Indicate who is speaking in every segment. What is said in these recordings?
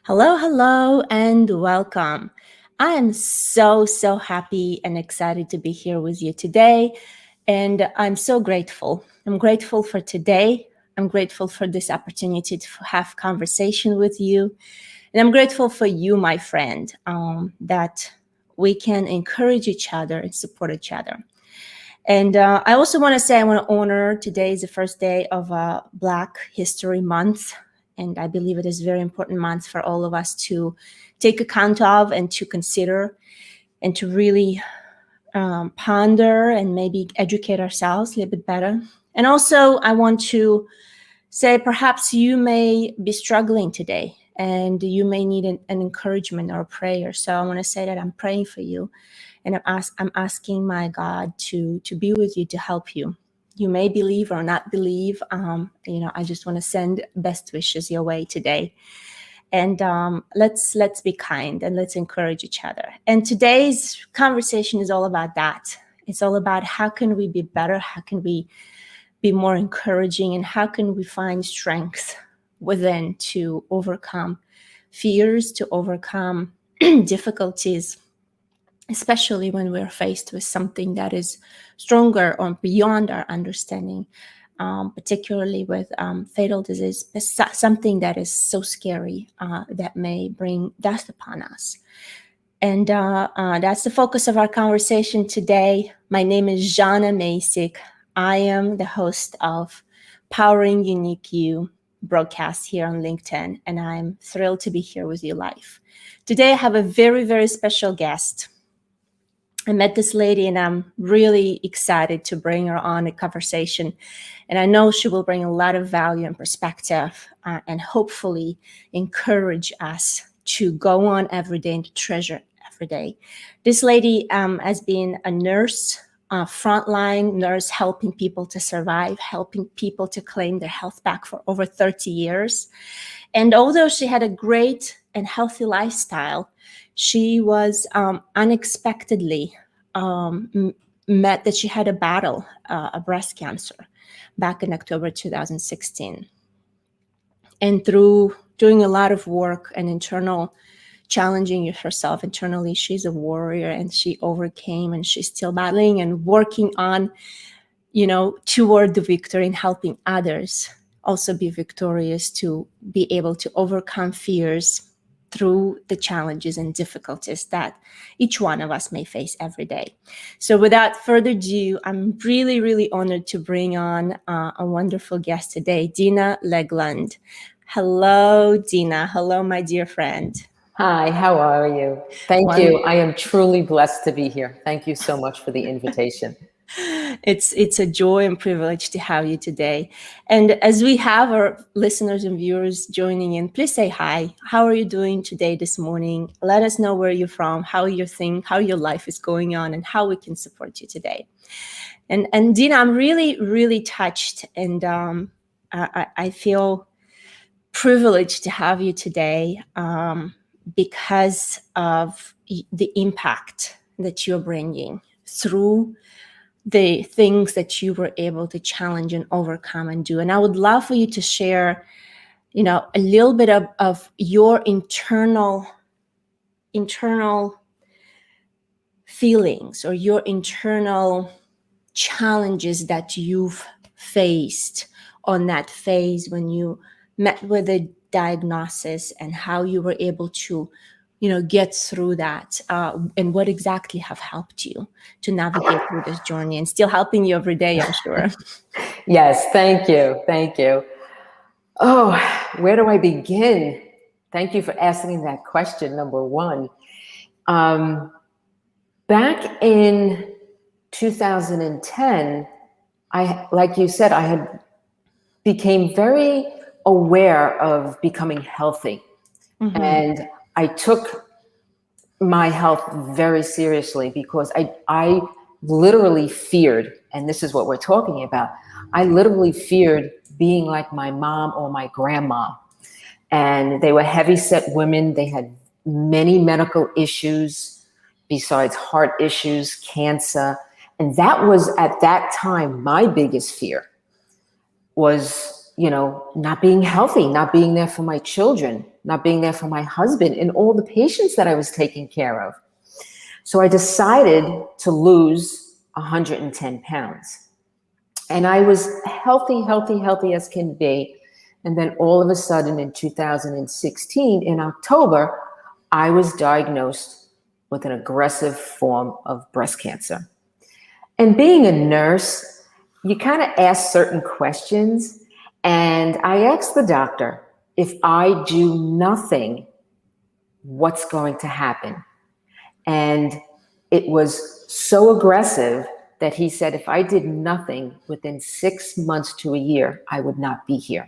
Speaker 1: Hello, hello, and welcome. I am so happy and excited to be here with you today. And I'm so grateful. I'm grateful for today. I'm grateful for this opportunity to have conversation with you. And I'm grateful for you, my friend, that we can encourage each other and support each other. And I also want to say I want to honor today is the first day of Black History Month. And I believe it is a very important month for all of us to take account of and to consider and to really ponder and maybe educate ourselves a little bit better. And also, I want to say perhaps you may be struggling today and you may need an encouragement or a prayer. So I want to say that I'm praying for you. And I'm asking my God to be with you, to help you. You may believe or not believe. I just want to send best wishes your way today. And let's be kind and let's encourage each other. And today's conversation is all about that. It's all about how can we be better? How can we be more encouraging? And how can we find strength within to overcome fears, to overcome difficulties, especially when we're faced with something that is stronger or beyond our understanding, particularly with fatal disease, something that is so scary that may bring death upon us. And that's the focus of our conversation today. My name is Jana Masik. I am the host of Powering Unique You broadcast here on LinkedIn, and I'm thrilled to be here with you live. Today, I have a very, very special guest. I met this lady and I'm really excited to bring her on a conversation. And I know she will bring a lot of value and perspective and hopefully encourage us to go on every day and to treasure every day. This lady has been a nurse, a frontline nurse, helping people to survive, helping people to claim their health back for over 30 years. And although she had a great and healthy lifestyle, she was unexpectedly met that she had a battle, a breast cancer, back in October 2016. And through doing a lot of work and internal challenging herself internally, she's a warrior and she overcame and she's still battling and working on, toward the victory and helping others also be victorious, to be able to overcome fears through the challenges and difficulties that each one of us may face every day. So without further ado, I'm really, really honored to bring on a wonderful guest today, Dina Legland. Hello, Dina. Hello, my dear friend.
Speaker 2: Hi, how are you? Thank you. I am truly blessed to be here. Thank you so much for the invitation.
Speaker 1: It's a joy and privilege to have you today. And as we have our listeners and viewers joining in, please say hi. How are you doing today, this morning? Let us know where you're from, how your life is going on, and how we can support you today. And Dina, I'm really, really touched, and I feel privileged to have you today because of the impact that you're bringing through the things that you were able to challenge and overcome and do. And I would love for you to share, a little bit of your internal feelings or your internal challenges that you've faced on that phase when you met with a diagnosis, and how you were able to get through that, and what exactly have helped you to navigate through this journey and still helping you every day, I'm sure.
Speaker 2: Yes, thank you. Thank you. Oh, where do I begin? Thank you for asking that question, number one. Back in 2010, like you said, I became very aware of becoming healthy. Mm-hmm. And I took my health very seriously because I literally feared, and this is what we're talking about, I literally feared being like my mom or my grandma. And they were heavy-set women. They had many medical issues besides heart issues, cancer. And that was, at that time, my biggest fear was, not being healthy, not being there for my children, not being there for my husband and all the patients that I was taking care of. So I decided to lose 110 pounds. And I was healthy as can be. And then all of a sudden in 2016, in October, I was diagnosed with an aggressive form of breast cancer. And being a nurse, you kind of ask certain questions. And I asked the doctor, if I do nothing, what's going to happen? And it was so aggressive that he said, if I did nothing within 6 months to a year, I would not be here.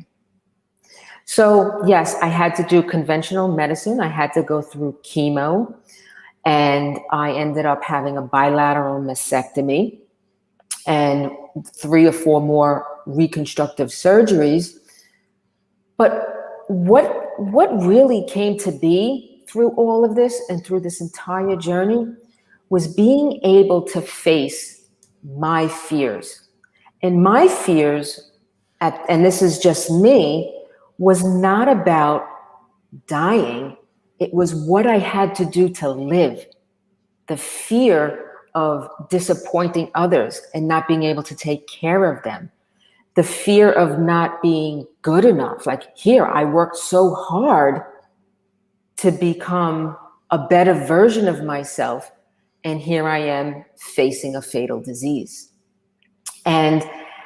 Speaker 2: So yes, I had to do conventional medicine. I had to go through chemo, and I ended up having a bilateral mastectomy and 3 or 4 more reconstructive surgeries. But what really came to be through all of this and through this entire journey was being able to face my fears. And my fears, and this is just me, was not about dying. It was what I had to do to live. The fear of disappointing others and not being able to take care of them. The fear of not being good enough. Like, here, I worked so hard to become a better version of myself, and here I am facing a fatal disease. And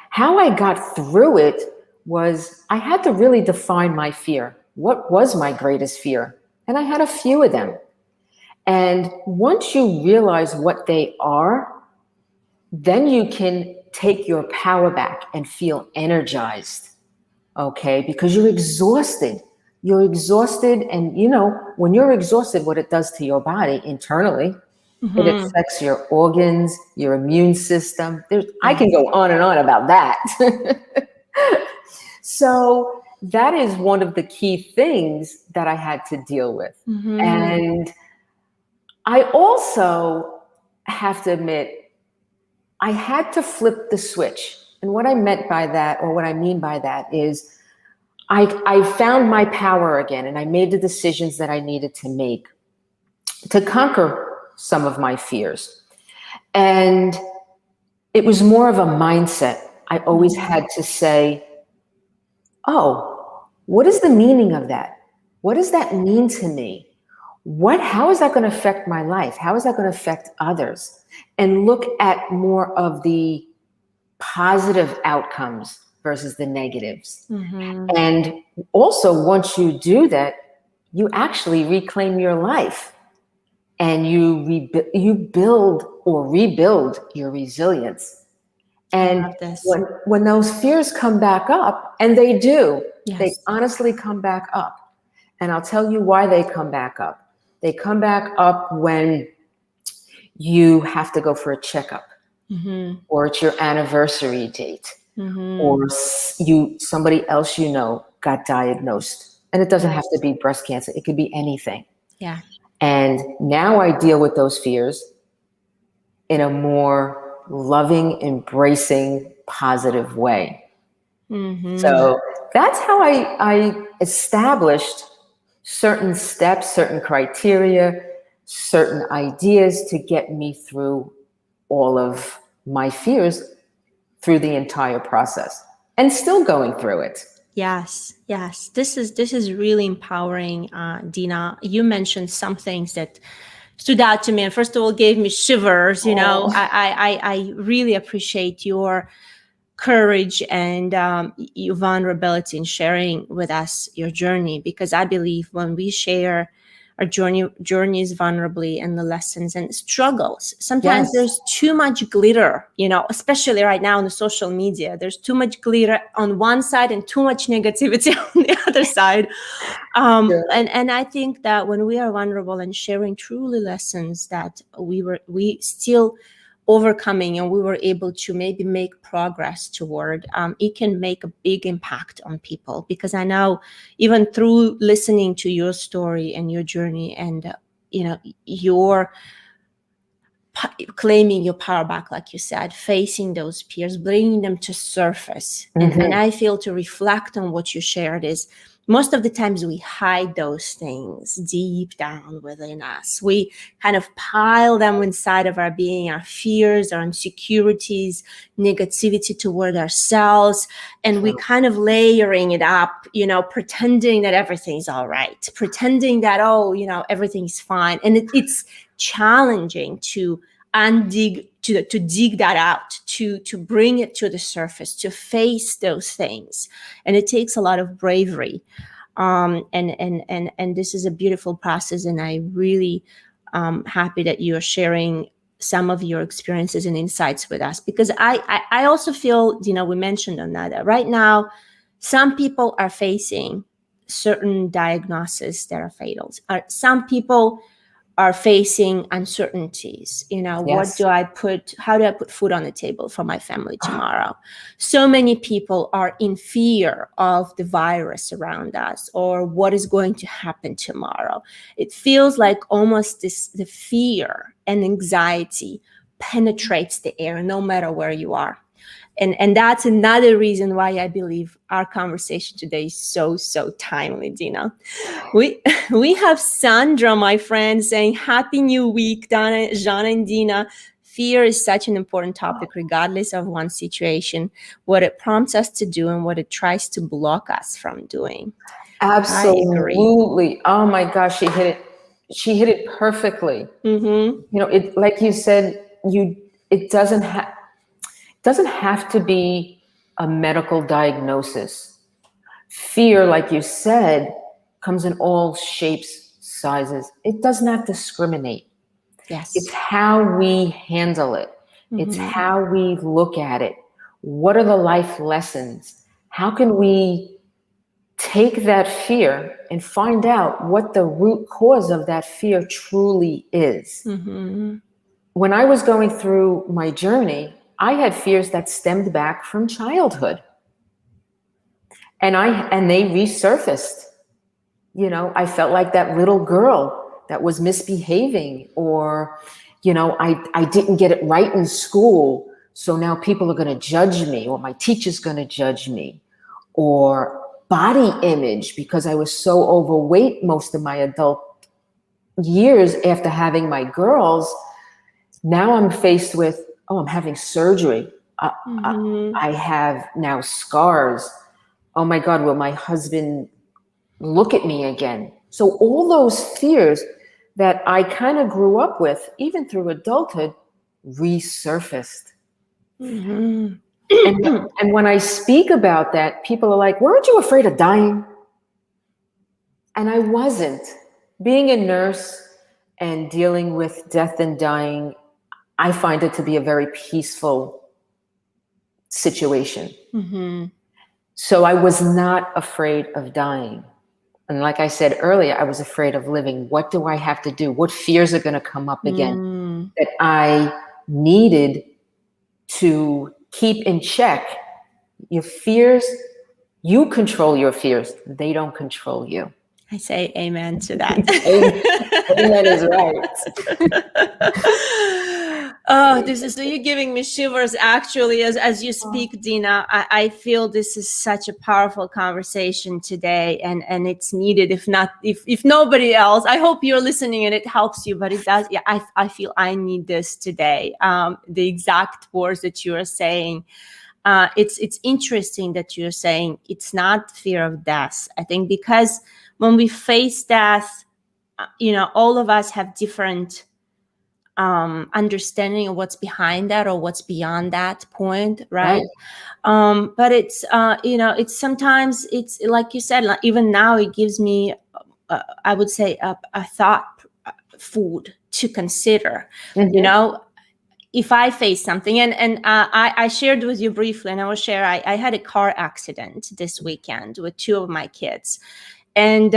Speaker 2: how I got through it was I had to really define my fear. What was my greatest fear? And I had a few of them. And once you realize what they are, then you can take your power back and feel energized, okay? Because you're exhausted. You're exhausted, and you know, when you're exhausted, what it does to your body internally, it affects your organs, your immune system. I can go on and on about that. So that is one of the key things that I had to deal with. And I also have to admit, I had to flip the switch. And what I meant by that, or what I mean by that, is I found my power again, and I made the decisions that I needed to make to conquer some of my fears. And it was more of a mindset. I always had to say, oh, what is the meaning of that? What does that mean to me? How is that going to affect my life? How is that going to affect others? And look at more of the positive outcomes versus the negatives. And also, once you do that, you actually reclaim your life, and you build or rebuild your resilience. And when those fears come back up, and they do, they honestly come back up. And I'll tell you why they come back up. They come back up when you have to go for a checkup, or it's your anniversary date, or somebody else you know got diagnosed. And it doesn't have to be breast cancer. It could be anything. Yeah. And now I deal with those fears in a more loving, embracing, positive way. So that's how I established certain steps, certain criteria, certain ideas to get me through all of my fears through the entire process, and still going through it.
Speaker 1: Yes. This is really empowering, Dina. You mentioned some things that stood out to me, and first of all, gave me shivers. You know, I really appreciate your courage and your vulnerability in sharing with us your journey, because I believe when we share our journeys vulnerably and the lessons and struggles, sometimes there's too much glitter, you know, especially right now on the social media. There's too much glitter on one side and too much negativity on the other side. And I think that when we are vulnerable and sharing truly lessons that we still overcoming, and we were able to maybe make progress toward, it can make a big impact on people. Because I know, even through listening to your story and your journey, and you know, your claiming your power back, like you said, facing those fears, bringing them to surface. And I feel, to reflect on what you shared, is most of the times we hide those things deep down within us. We kind of pile them inside of our being, our fears, our insecurities, negativity toward ourselves. And we kind of layering it up, pretending that everything's all right, pretending that, everything's fine. And it's challenging to undig, to dig that out, to bring it to the surface, to face those things. And it takes a lot of bravery. And this is a beautiful process. And I really happy that you are sharing some of your experiences and insights with us, because I also feel, we mentioned on that right now, some people are facing certain diagnoses that are fatal. Some people are facing uncertainties.
Speaker 2: Yes.
Speaker 1: How do I put food on the table for my family tomorrow? So many people are in fear of the virus around us, or what is going to happen tomorrow. It feels like almost the fear and anxiety penetrates the air, no matter where you are. And that's another reason why I believe our conversation today is so timely, Dina. We have Sandra, my friend, saying, Happy New Week, Donna, Jean, and Dina. Fear is such an important topic, regardless of one's situation, what it prompts us to do and what it tries to block us from doing.
Speaker 2: Absolutely. Oh my gosh, she hit it perfectly. It, like you said, it doesn't have to be a medical diagnosis. Fear, like you said, comes in all shapes, sizes. It does not discriminate.
Speaker 1: Yes.
Speaker 2: It's how we handle it. It's how we look at it. What are the life lessons? How can we take that fear and find out what the root cause of that fear truly is? When I was going through my journey, I had fears that stemmed back from childhood. And they resurfaced. I felt like that little girl that was misbehaving, or, I didn't get it right in school, so now people are going to judge me, or my teacher's going to judge me, or body image, because I was so overweight most of my adult years after having my girls. Now I'm faced with, I'm having surgery. I have now scars. Oh my God, will my husband look at me again? So all those fears that I kind of grew up with, even through adulthood, resurfaced. And when I speak about that, people are like, weren't you afraid of dying? And I wasn't. Being a nurse and dealing with death and dying, I find it to be a very peaceful situation. So I was not afraid of dying. And like I said earlier, I was afraid of living. What do I have to do? What fears are going to come up again that I needed to keep in check? Your fears, you control your fears. They don't control you.
Speaker 1: I say amen to that.
Speaker 2: Amen is right.
Speaker 1: So you're giving me shivers, actually, as you speak, Dina. I feel this is such a powerful conversation today, and it's needed. If nobody else, I hope you're listening and it helps you, but it does. Yeah, I feel I need this today. The exact words that you are saying. It's interesting that you're saying it's not fear of death. I think because when we face death, all of us have different understanding of what's behind that or what's beyond that point, right? But it's it's sometimes, it's like you said, like even now it gives me I would say a thought food to consider. If I face something, and I shared with you briefly, and I will share, I had a car accident this weekend with two of my kids. And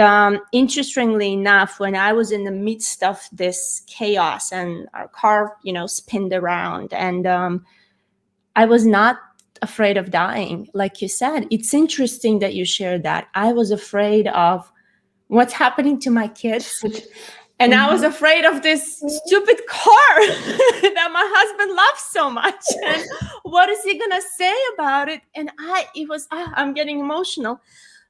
Speaker 1: interestingly enough, when I was in the midst of this chaos and our car, spinned around, and I was not afraid of dying. Like you said, it's interesting that you shared that. I was afraid of what's happening to my kids. And I was afraid of this stupid car that my husband loves so much. And what is he going to say about it? And I'm getting emotional.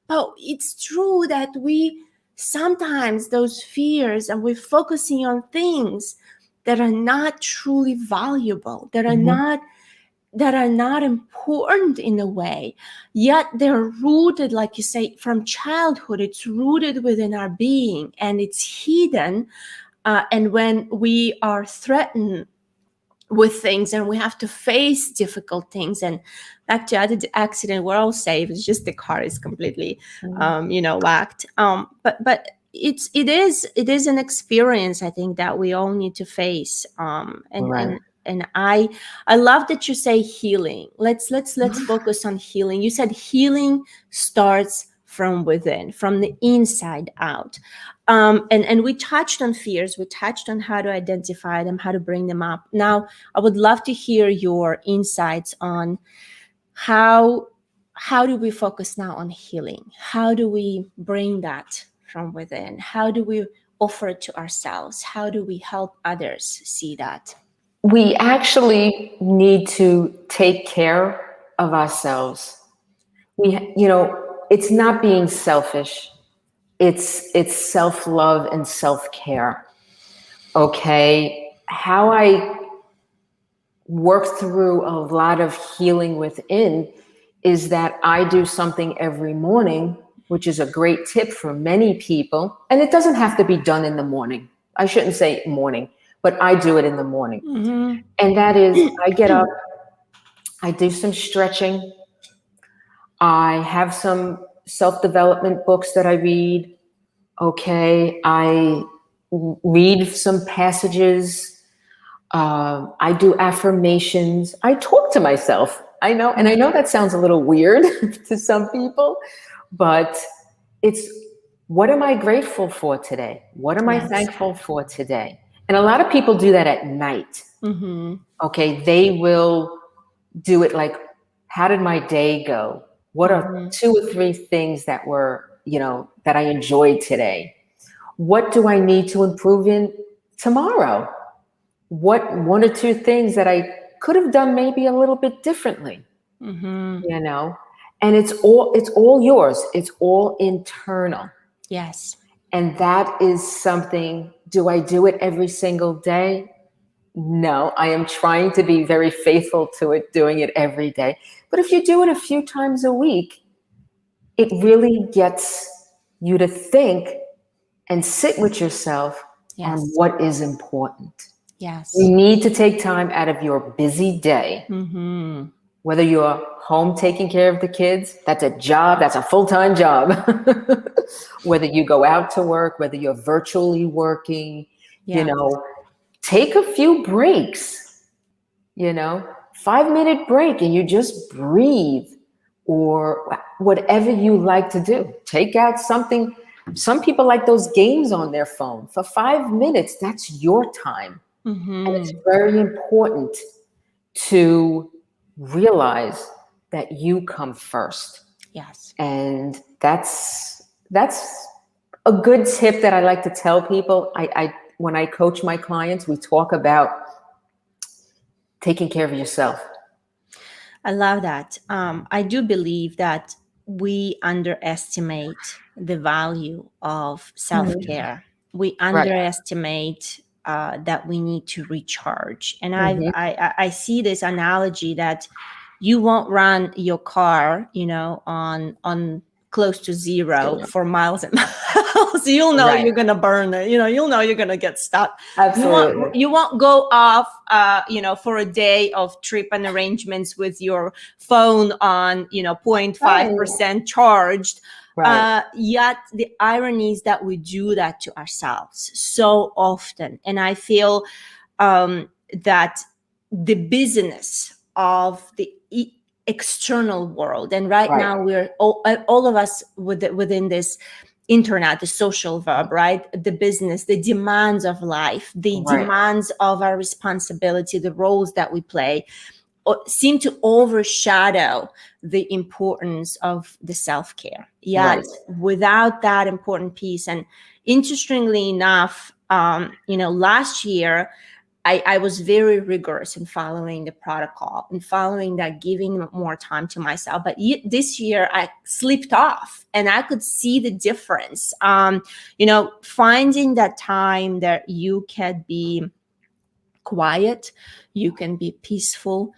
Speaker 1: But it's true that we sometimes those fears, and we're focusing on things that are not truly valuable, that are not important in a way, yet they're rooted, like you say, from childhood. It's rooted within our being, and it's hidden. And when we are threatened with things and we have to face difficult things, and back to the accident, we're all safe. It's just the car is completely, whacked. But it is an experience, I think, that we all need to face. And I love that you say healing. Let's focus on healing. You said healing starts from within, from the inside out. And we touched on fears. We touched on how to identify them, how to bring them up. Now, I would love to hear your insights on how do we focus now on healing? How do we bring that from within? How do we offer it to ourselves? How do we help others see that?
Speaker 2: We actually need to take care of ourselves. It's not being selfish. It's self-love and self-care. Okay. How I work through a lot of healing within is that I do something every morning, which is a great tip for many people. And it doesn't have to be done in the morning. I shouldn't say morning, but I do it in the morning. Mm-hmm. And that is, I get up, I do some stretching. I have some self-development books that I read. Okay. I read some passages. I do affirmations. I talk to myself. I know that sounds a little weird to some people, but it's, what am I grateful for today? What am I thankful for today? And a lot of people do that at night. Mm-hmm. Okay. They will do it like, how did my day go? What are 2 or 3 things that were, that I enjoyed today? What do I need to improve in tomorrow? What 1 or 2 things that I could have done maybe a little bit differently? Mm-hmm. And it's all yours. It's all internal.
Speaker 1: Yes.
Speaker 2: And that is something, do I do it every single day? No, I am trying to be very faithful to it, doing it every day. But if you do it a few times a week, it really gets you to think and sit with yourself on what is important.
Speaker 1: Yes.
Speaker 2: You need to take time out of your busy day, whether you're home taking care of the kids, that's a job, that's a full-time job. Whether you go out to work, whether you're virtually working, take a few breaks, 5-minute break, and you just breathe, or whatever you like to do. Take out something. Some people like those games on their phone for 5 minutes. That's your time. Mm-hmm. And it's very important to realize that you come first.
Speaker 1: Yes.
Speaker 2: And that's a good tip that I like to tell people. I when I coach my clients, we talk about taking care of yourself.
Speaker 1: I love that. I do believe that we underestimate the value of self-care. We underestimate that we need to recharge. And I see this analogy that you won't run your car, on close to zero for miles and miles. You'll know you're going to burn it. You'll know you're going to get stuck.
Speaker 2: Absolutely.
Speaker 1: You won't go off, for a day of trip and arrangements with your phone on, 0.5% charged. Right. Yet the irony is that we do that to ourselves so often. And I feel that the business of the external world, and right now we're all of us within this internet, the social verb, right? The business, the demands of life, the demands of our responsibility, the roles that we play, seem to overshadow the importance of the self-care. Yet without that important piece, and interestingly enough, Last year, I was very rigorous in following the protocol and following that, giving more time to myself. But this year I slipped off, and I could see the difference. Finding that time that you can be quiet, you can be peaceful.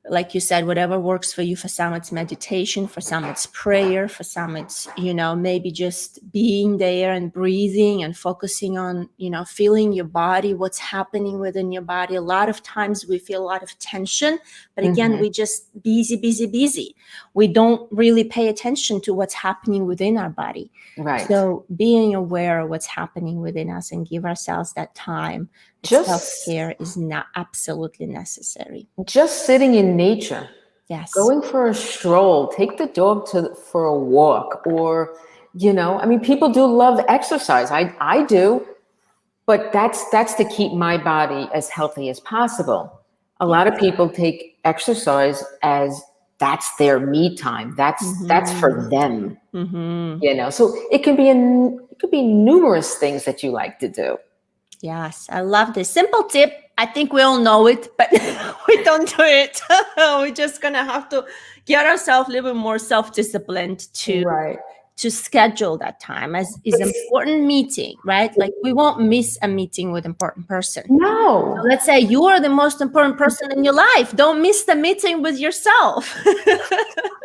Speaker 1: Like you said, whatever works for you. For some, it's meditation. For some, it's prayer. For some, it's, maybe just being there and breathing and focusing on, feeling your body, what's happening within your body. A lot of times we feel a lot of tension, but again, we just busy. We don't really pay attention to what's happening within our body.
Speaker 2: Right.
Speaker 1: So being aware of what's happening within us and give ourselves that time. Self-care is not absolutely necessary.
Speaker 2: Just sitting in nature.
Speaker 1: Yes.
Speaker 2: Going for a stroll, take the dog for a walk, or, people do love exercise. I do, but that's to keep my body as healthy as possible. A lot of people take exercise as that's their me time. That's for them. So it can be numerous things that you like to do.
Speaker 1: Yes, I love this simple tip. I think we all know it, but we don't do it. We're just going to have to get ourselves a little bit more self-disciplined to schedule that time as is important meeting, right? Like we won't miss a meeting with important person.
Speaker 2: No.
Speaker 1: So let's say you are the most important person in your life. Don't miss the meeting with yourself.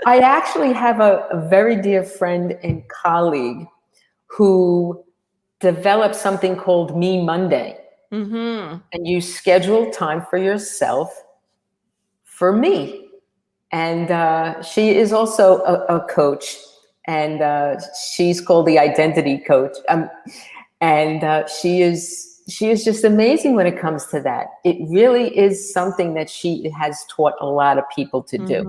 Speaker 2: I actually have a very dear friend and colleague who develop something called Me Monday. And you schedule time for yourself for me. And she is also a coach, and she's called the Identity Coach. And she is just amazing when it comes to that. It really is something that she has taught a lot of people to do.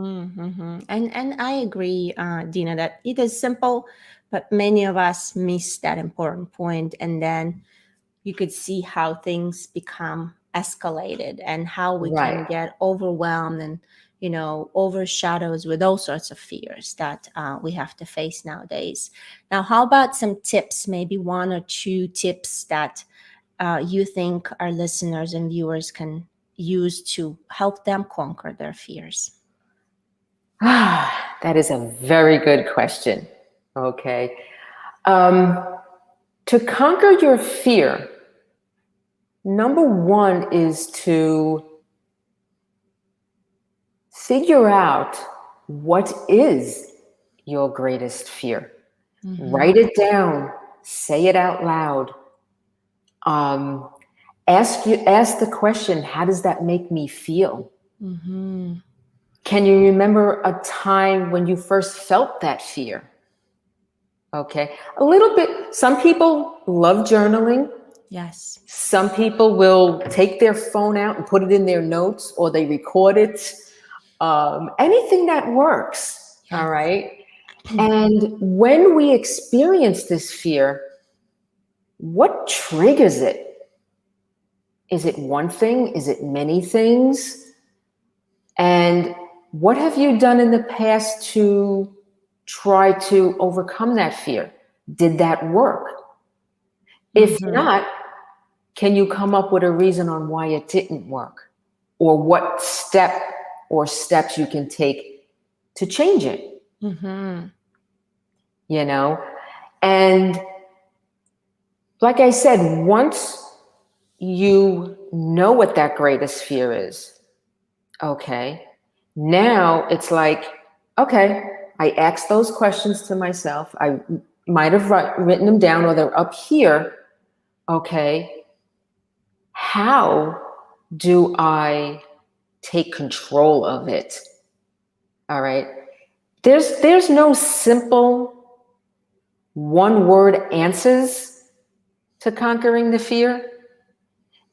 Speaker 1: And I agree, Dina, that it is simple, but many of us miss that important point, and then you could see how things become escalated and how we can get overwhelmed and, overshadowed with all sorts of fears that we have to face nowadays. Now, how about some tips, maybe one or two tips that you think our listeners and viewers can use to help them conquer their fears?
Speaker 2: That is a very good question. Okay. To conquer your fear, number one is to figure out what is your greatest fear. Write it down, say it out loud. Ask the question, how does that make me feel? Can you remember a time when you first felt that fear? Okay, a little bit. Some people love journaling.
Speaker 1: Yes.
Speaker 2: Some people will take their phone out and put it in their notes, or they record it. Anything that works.
Speaker 1: Yes.
Speaker 2: All right. And when we experience this fear, what triggers it? Is it one thing? Is it many things? And what have you done in the past to try to overcome that fear? Did that work? If not, can you come up with a reason on why it didn't work? Or what steps you can take to change it? And like I said, once you know what that greatest fear is, okay, now it's like, okay, I asked those questions to myself. I might have written them down, or they're up here. Okay, how do I take control of it? All right. There's no simple one-word answers to conquering the fear.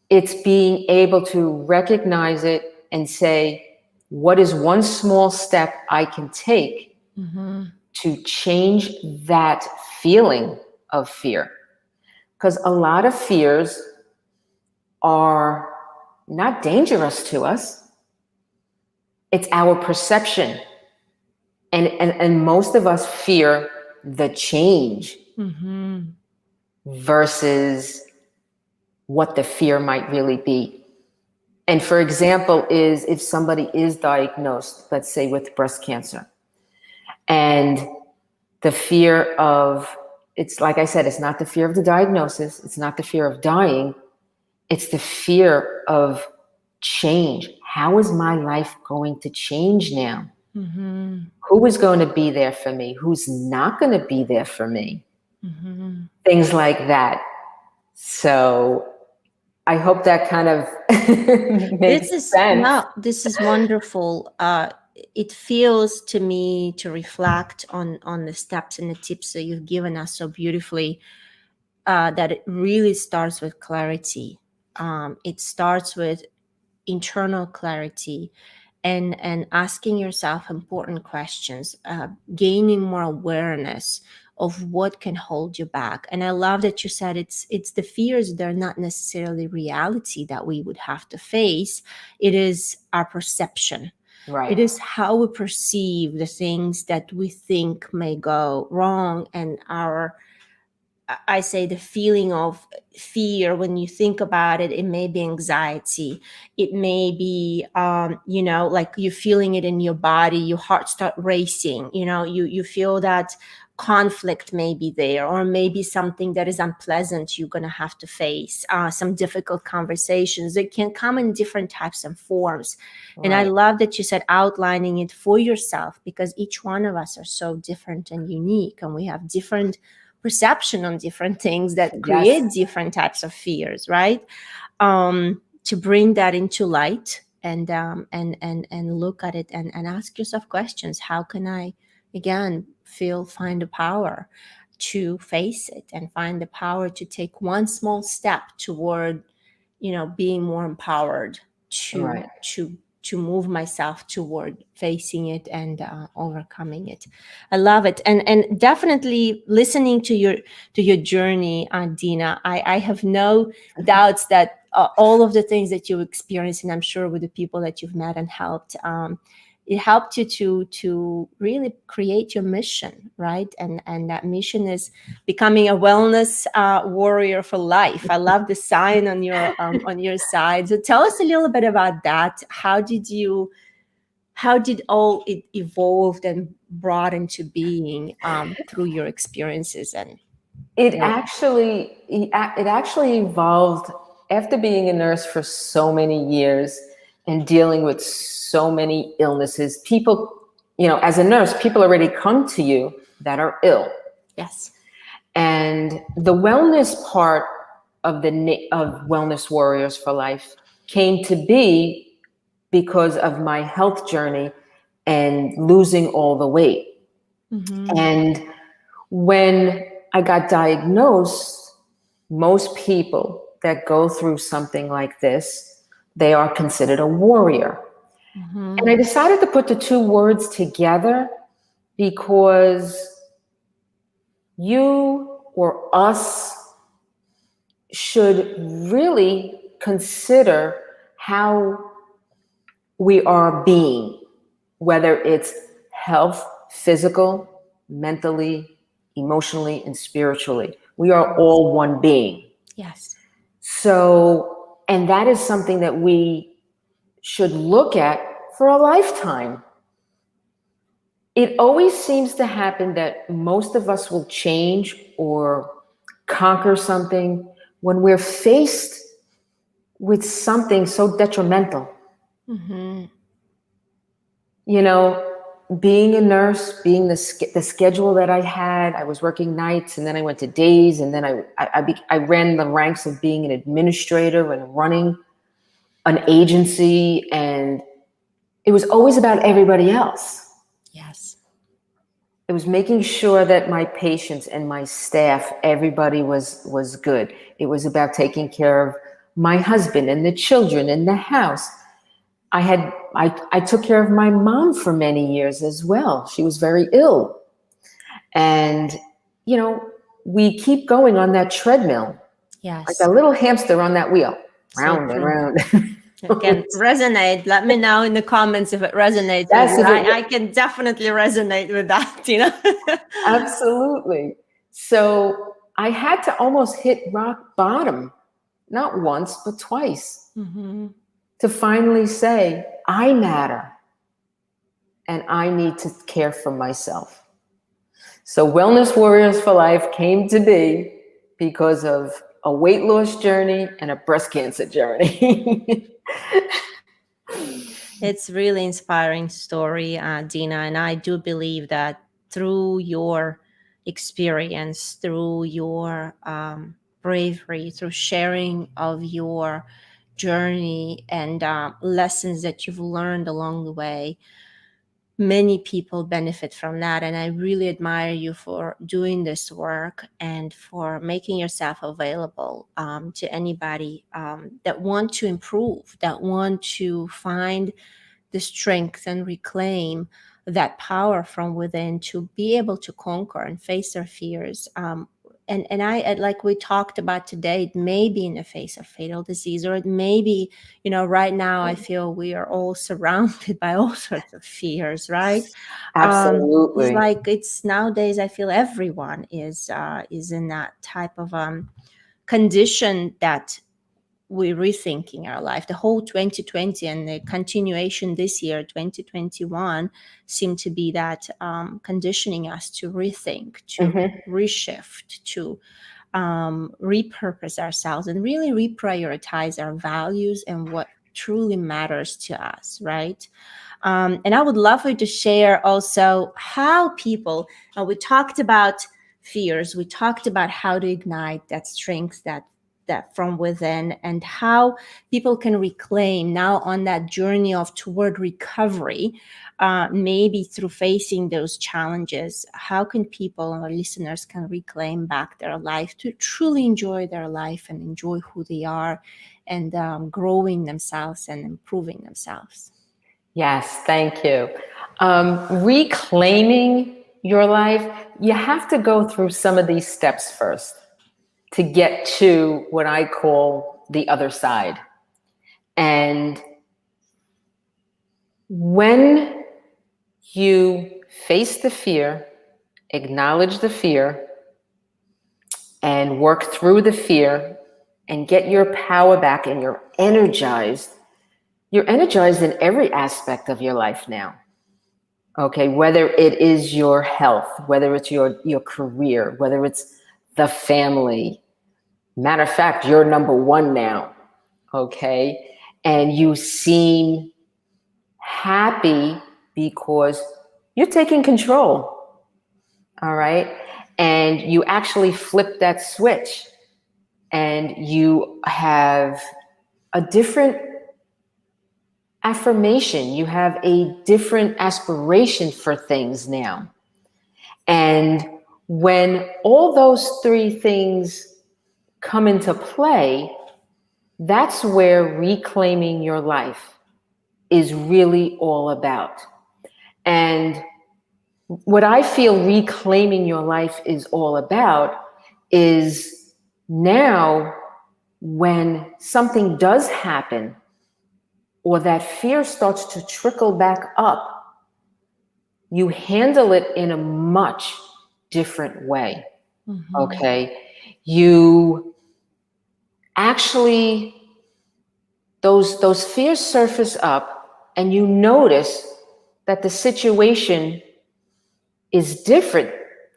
Speaker 2: It's being able to recognize it and say, what is one small step I can take to change that feeling of fear? Because a lot of fears are not dangerous to us. It's our perception. And most of us fear the change versus what the fear might really be. And for example, is if somebody is diagnosed, let's say with breast cancer, and the fear of, it's like I said, it's not the fear of the diagnosis, it's not the fear of dying, it's the fear of change. How is my life going to change now?
Speaker 1: Mm-hmm.
Speaker 2: Who is going to be there for me? Who's not going to be there for me?
Speaker 1: Mm-hmm.
Speaker 2: Things like that. So I hope that kind of makes sense.
Speaker 1: This is wonderful. It feels to me to reflect on the steps and the tips that you've given us so beautifully, that it really starts with clarity. It starts with internal clarity and asking yourself important questions, gaining more awareness of what can hold you back. And I love that you said it's the fears, they're not necessarily reality that we would have to face. It is our perception.
Speaker 2: Right.
Speaker 1: It is how we perceive the things that we think may go wrong, and I say the feeling of fear, when you think about it, it may be anxiety. It may be, like you're feeling it in your body, your heart start racing, you feel that conflict may be there, or maybe something that is unpleasant you're going to have to face, some difficult conversations that can come in different types and forms.
Speaker 2: Right.
Speaker 1: And I love that you said outlining it for yourself, because each one of us are so different and unique, and we have different perception on different things that create different types of fears, right? To bring that into light and look at it and ask yourself questions. How can I, again, find the power to face it, and find the power to take one small step toward, being more empowered to move myself toward facing it and overcoming it. I love it, and definitely listening to your journey, Dina. I have no doubts that all of the things that you experienced, and I'm sure with the people that you've met and helped, it helped you to really create your mission, right? And that mission is becoming a wellness warrior for life. I love the sign on your side. So tell us a little bit about that. How did all it evolved and brought into being through your experiences? And
Speaker 2: it actually evolved after being a nurse for so many years and dealing with so many illnesses. People, as a nurse, people already come to you that are ill.
Speaker 1: Yes.
Speaker 2: And the wellness part of Wellness Warriors for Life came to be because of my health journey and losing all the weight. Mm-hmm. And when I got diagnosed, most people that go through something like this, they are considered a warrior. Mm-hmm. And I decided to put the two words together because you or us should really consider how we are being, whether it's health, physical, mentally, emotionally, and spiritually. We are all one being.
Speaker 1: Yes.
Speaker 2: So, and that is something that we should look at for a lifetime. It always seems to happen that most of us will change or conquer something when we're faced with something so detrimental. Mm-hmm. Being a nurse, being the schedule that I had, I was working nights and then I went to days, and then I ran the ranks of being an administrator and running an agency, and it was always about everybody else.
Speaker 1: Yes.
Speaker 2: It was making sure that my patients and my staff, everybody was good. It was about taking care of my husband and the children and the house. I took care of my mom for many years as well. She was very ill. And, we keep going on that treadmill.
Speaker 1: Yes.
Speaker 2: Like a little hamster on that wheel, round and round.
Speaker 1: Can resonate. Let me know in the comments if it resonates. Yes, I can definitely resonate with that,
Speaker 2: Absolutely. So I had to almost hit rock bottom not once, but twice,
Speaker 1: Mm-hmm.
Speaker 2: to finally say, I matter and I need to care for myself. So Wellness Warriors for Life came to be because of a weight loss journey and a breast cancer journey.
Speaker 1: It's really inspiring story, Dina, and I do believe that through your experience, through your bravery, through sharing of your journey and lessons that you've learned along the way, many people benefit from that. And I really admire you for doing this work and for making yourself available to anybody that want to improve, that want to find the strength and reclaim that power from within to be able to conquer and face their fears. And I, like we talked about today, it may be in the face of fatal disease, or it may be, right now I feel we are all surrounded by all sorts of fears, right? It's
Speaker 2: Absolutely.
Speaker 1: like, it's nowadays I feel everyone is in that type of condition that we're rethinking our life. The whole 2020 and the continuation this year, 2021, seem to be that conditioning us to rethink, to reshift, to repurpose ourselves and really reprioritize our values and what truly matters to us, right? And I would love for you to share also how people, we talked about fears, we talked about how to ignite that strength, that from within, and how people can reclaim now on that journey of toward recovery, maybe through facing those challenges. How can people, our listeners, can reclaim back their life to truly enjoy their life and enjoy who they are, and growing themselves and improving themselves?
Speaker 2: Yes, thank you. Reclaiming your life, you have to go through some of these steps first to get to what I call the other side. And when you face the fear, acknowledge the fear, and work through the fear and get your power back and you're energized in every aspect of your life now. Okay, whether it is your health, whether it's your career, whether it's the family. Matter of fact, you're number one now. Okay, and you seem happy because you're taking control. All right, and you actually flip that switch and you have a different affirmation, you have a different aspiration for things now. And when all those three things come into play, that's where reclaiming your life is really all about. And what I feel reclaiming your life is all about is now when something does happen, or that fear starts to trickle back up, you handle it in a much different way.
Speaker 1: Mm-hmm.
Speaker 2: Okay. You actually, those fears surface up and you notice that the situation is different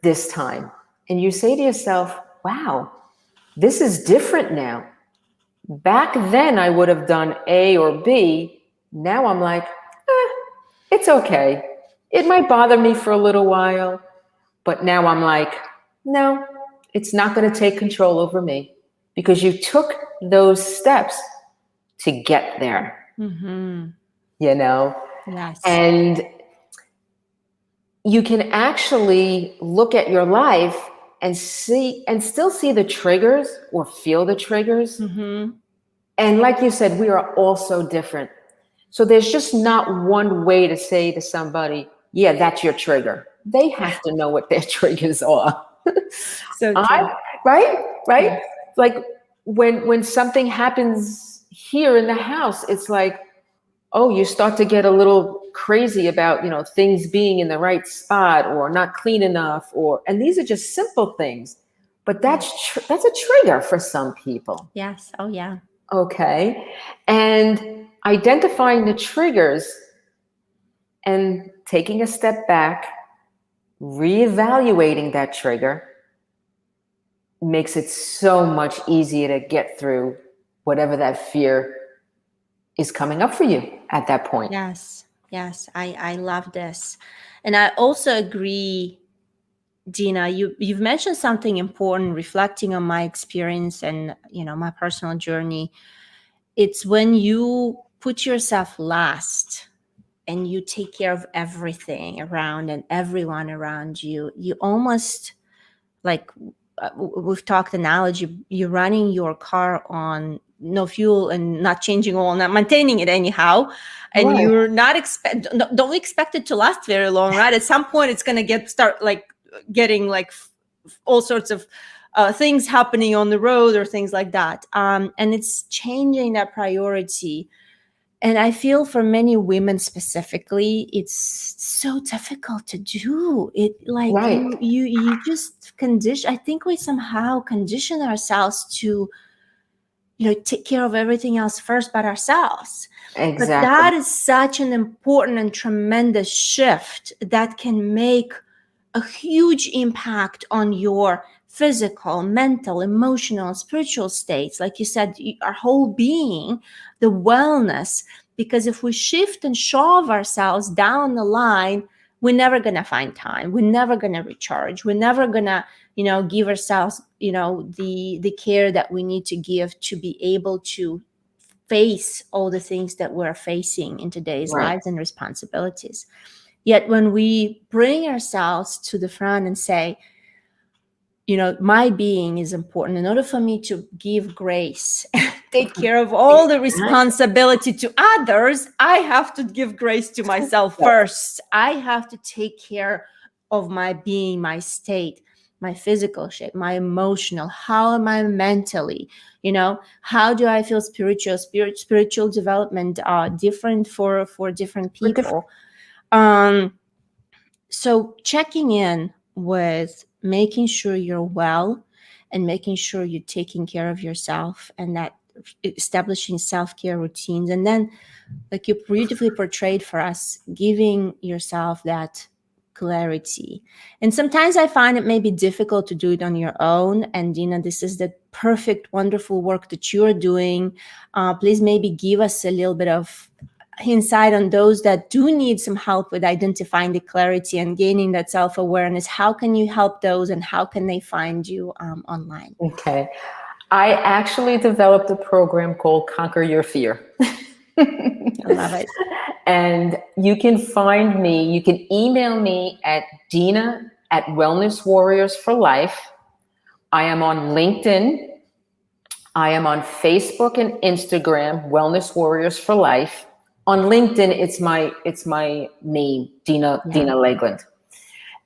Speaker 2: this time. And you say to yourself, wow, this is different now. Back then I would have done A or B. Now I'm like, it's okay. It might bother me for a little while, but now I'm like, no, it's not going to take control over me, because you took those steps to get there.
Speaker 1: Mm-hmm.
Speaker 2: Yes. And you can actually look at your life and still see the triggers or feel the triggers.
Speaker 1: Mm-hmm.
Speaker 2: And like you said, we are all so different. So there's just not one way to say to somebody, yeah, that's your trigger. They have to know what their triggers are.
Speaker 1: So true.
Speaker 2: Right? Yes. Like when something happens here in the house, it's like, oh, you start to get a little crazy about, things being in the right spot or not clean enough, and these are just simple things. But that's a trigger for some people.
Speaker 1: Yes. Oh, yeah.
Speaker 2: Okay. And identifying the triggers and taking a step back, reevaluating that trigger makes it so much easier to get through whatever that fear is coming up for you at that point.
Speaker 1: Yes. Yes. I love this. And I also agree, Dina, you've mentioned something important, reflecting on my experience and, my personal journey. It's when you put yourself last and you take care of everything around and everyone around you, you almost like, we've talked analogy, you're running your car on no fuel and not changing oil, not maintaining it anyhow, and
Speaker 2: Right.
Speaker 1: you're not don't expect it to last very long, right? At some point it's going to start getting all sorts of things happening on the road or things like that, and it's changing that priority. And I feel for many women specifically, it's so difficult to do it. Like
Speaker 2: Right.
Speaker 1: you just condition. I think we somehow condition ourselves to, take care of everything else first but ourselves. But
Speaker 2: Exactly.
Speaker 1: that is such an important and tremendous shift that can make a huge impact on your physical, mental, emotional, spiritual states. Like you said, our whole being, the wellness. Because if we shift and shove ourselves down the line, we're never going to find time. We're never going to recharge. We're never going to, give ourselves, the care that we need to give to be able to face all the things that we're facing in today's
Speaker 2: Right.
Speaker 1: lives and responsibilities. Yet when we bring ourselves to the front and say, my being is important, in order for me to give grace, take care of all the responsibility to others, I have to give grace to myself first. I have to take care of my being, my state, my physical shape, my emotional. How am I mentally? How do I feel spiritual? Spiritual development are different for different people. So checking in with making sure you're well and making sure you're taking care of yourself, and that establishing self-care routines, and then, like you beautifully portrayed for us, giving yourself that clarity. And sometimes I find it may be difficult to do it on your own, and Dina, this is the perfect, wonderful work that you're doing. Please maybe give us a little bit of insight on those that do need some help with identifying the clarity and gaining that self-awareness. How can you help those, and how can they find you online?
Speaker 2: Okay. I actually developed a program called Conquer Your Fear.
Speaker 1: I love it.
Speaker 2: And you can find me, you can email me at Dina at Wellness Warriors for Life. I am on LinkedIn. I am on Facebook and Instagram, Wellness Warriors for Life. On LinkedIn, it's my name, Dina Legland.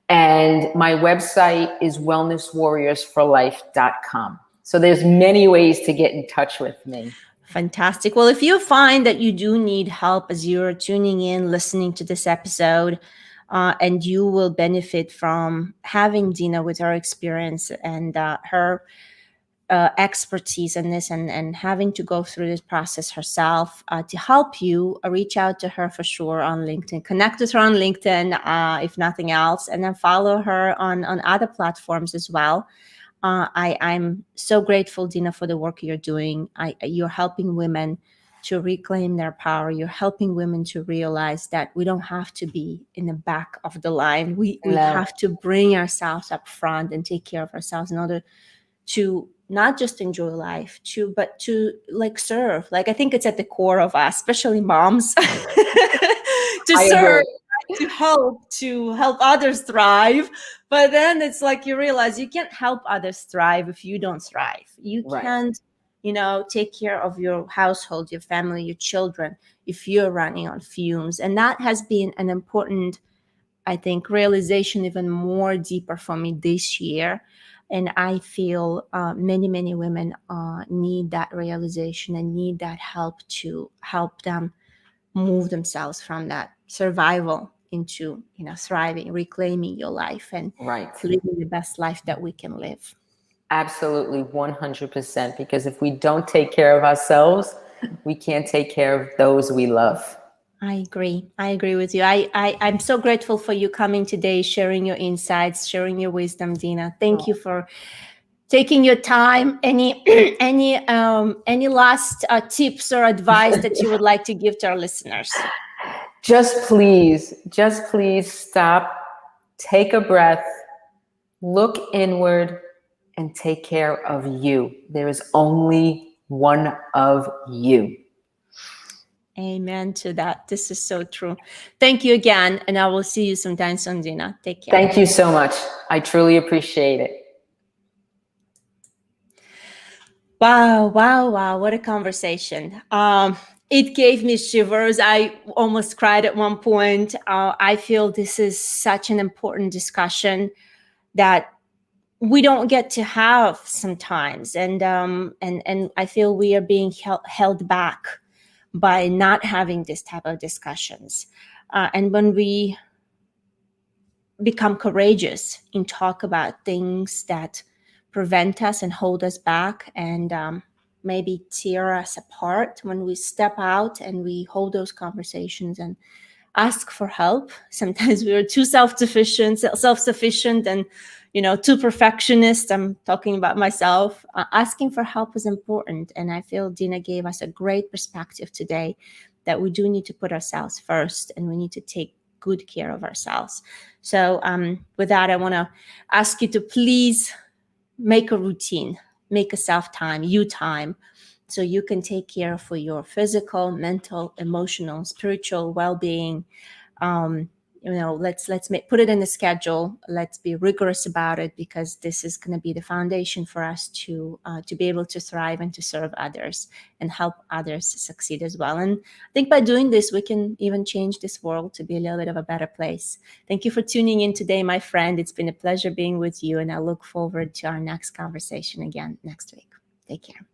Speaker 2: And my website is wellnesswarriorsforlife.com. So there's many ways to get in touch with me.
Speaker 1: Fantastic. Well, if you find that you do need help as you're tuning in, listening to this episode, and you will benefit from having Dina with her experience and her expertise in this, and having to go through this process herself to help you, reach out to her for sure on LinkedIn. Connect with her on LinkedIn, if nothing else, and then follow her on other platforms as well. I'm so grateful, Dina, for the work you're doing. You're helping women to reclaim their power. You're helping women to realize that we don't have to be in the back of the line. We have to bring ourselves up front and take care of ourselves in order to not just enjoy life, but to serve. I think it's at the core of us, especially moms, to serve, to help others thrive. But then it's like you realize you can't help others thrive if you don't thrive. You can't, take care of your household, your family, your children, if you're running on fumes. And that has been an important, I think, realization, even more deeper for me this year. And I feel many, many women need that realization and need that help to help them move themselves from that survival into, thriving, reclaiming your life, and living the best life that we can live.
Speaker 2: Absolutely, 100%. Because if we don't take care of ourselves, we can't take care of those we love.
Speaker 1: I agree. I agree with you. I'm so grateful for you coming today, sharing your insights, sharing your wisdom, Dina. Thank you for taking your time. Any last tips or advice that you would like to give to our listeners?
Speaker 2: Just please stop, take a breath, look inward, and take care of you. There is only one of you.
Speaker 1: Amen to that. This is so true. Thank you again, and I will see you sometime soon, Dina. Take care.
Speaker 2: Thank you so much. I truly appreciate it.
Speaker 1: Wow, what a conversation. It gave me shivers. I almost cried at one point. I feel this is such an important discussion that we don't get to have sometimes. And I feel we are being held back by not having this type of discussions. And when we become courageous and talk about things that prevent us and hold us back and maybe tear us apart, when we step out and we hold those conversations and ask for help. Sometimes we are too self-sufficient and too perfectionist. I'm talking about myself. Asking for help is important, and I feel Dina gave us a great perspective today that we do need to put ourselves first, and we need to take good care of ourselves. So with that, I want to ask you to please make a routine, make a self-time, you time, so you can take care for your physical, mental, emotional, spiritual well-being. Let's put it in a schedule. Let's be rigorous about it, because this is going to be the foundation for us to be able to thrive and to serve others and help others succeed as well. And I think by doing this, we can even change this world to be a little bit of a better place. Thank you for tuning in today, my friend. It's been a pleasure being with you, and I look forward to our next conversation again next week. Take care.